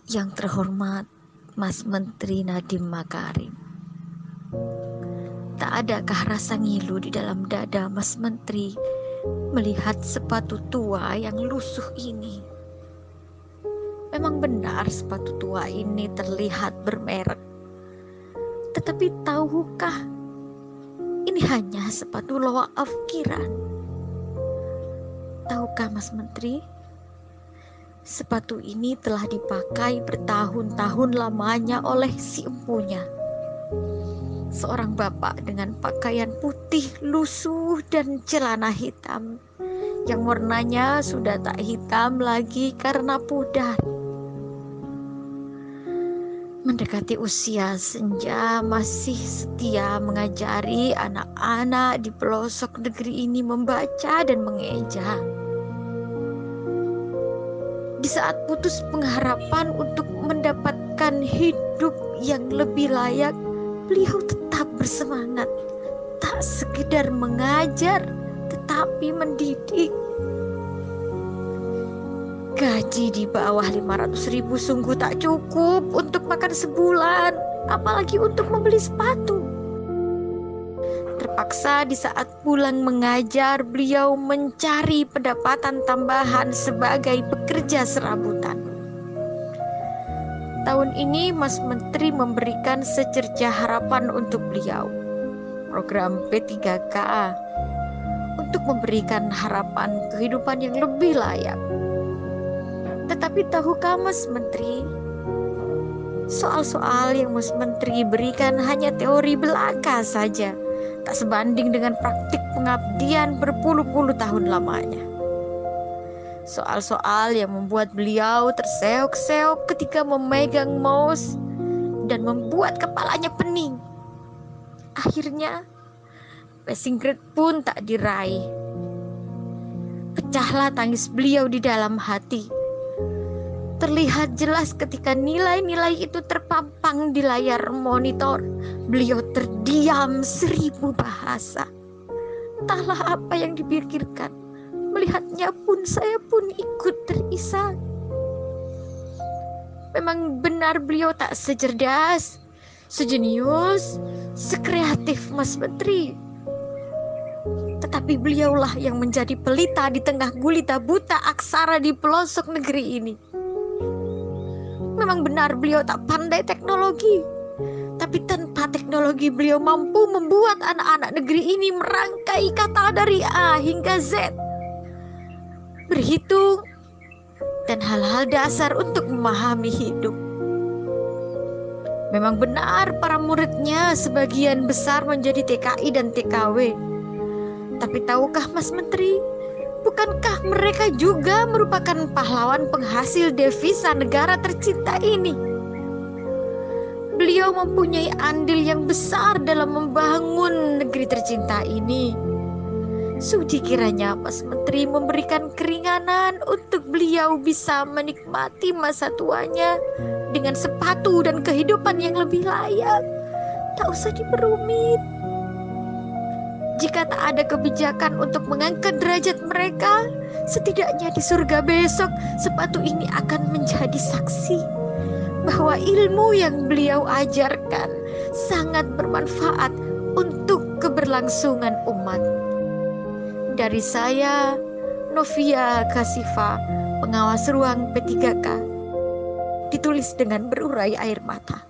Yang terhormat Mas Menteri Nadiem Makarim, tak adakah rasa ngilu di dalam dada Mas Menteri melihat sepatu tua yang lusuh ini? Memang benar sepatu tua ini terlihat bermerek, tetapi tahukah ini hanya sepatu loaaf kiran? Tahukah Mas Menteri, sepatu ini telah dipakai bertahun-tahun lamanya oleh si empunya, seorang bapak dengan pakaian putih lusuh dan celana hitam yang warnanya sudah tak hitam lagi karena pudar. Mendekati usia senja, masih setia mengajari anak-anak di pelosok negeri ini membaca dan mengeja. Di saat putus pengharapan untuk mendapatkan hidup yang lebih layak, beliau tetap bersemangat, tak sekedar mengajar, tetapi mendidik. Gaji di bawah 500.000 sungguh tak cukup untuk makan sebulan, apalagi untuk membeli sepatu. Terpaksa di saat pulang mengajar, beliau mencari pendapatan tambahan sebagai pekerja serabutan. Tahun ini Mas Menteri memberikan secerca harapan untuk beliau, program P3K, untuk memberikan harapan kehidupan yang lebih layak. Tetapi tahukah Mas Menteri, soal-soal yang Mas Menteri berikan hanya teori belaka saja, tak sebanding dengan praktik pengabdian berpuluh-puluh tahun lamanya. Soal-soal yang membuat beliau terseok-seok ketika memegang mouse dan membuat kepalanya pening. Akhirnya passing grade pun tak diraih. Pecahlah tangis beliau di dalam hati. Terlihat jelas ketika nilai-nilai itu terpampang di layar monitor. Beliau terdiam 1000 bahasa. Entahlah apa yang dipikirkan. Melihatnya pun saya pun ikut terisak. Memang benar beliau tak secerdas, sejenius, sekreatif Mas Menteri. Tetapi beliaulah yang menjadi pelita di tengah gulita buta aksara di pelosok negeri ini. Memang benar beliau tak pandai teknologi, tapi tanpa teknologi beliau mampu membuat anak-anak negeri ini merangkai kata dari A hingga Z, berhitung, dan hal-hal dasar untuk memahami hidup. Memang benar para muridnya sebagian besar menjadi TKI dan TKW. Tapi tahukah Mas Menteri, bukankah mereka juga merupakan pahlawan penghasil devisa negara tercinta ini? Beliau mempunyai andil yang besar dalam membangun negeri tercinta ini. Sudi kiranya Mas Menteri memberikan keringanan untuk beliau bisa menikmati masa tuanya dengan sepatu dan kehidupan yang lebih layak. Tak usah diperumit. Jika tak ada kebijakan untuk mengangkat derajat mereka, setidaknya di surga besok sepatu ini akan menjadi saksi bahwa ilmu yang beliau ajarkan sangat bermanfaat untuk keberlangsungan umat. Dari saya, Novia Kasifa, pengawas ruang P3K, ditulis dengan berurai air mata.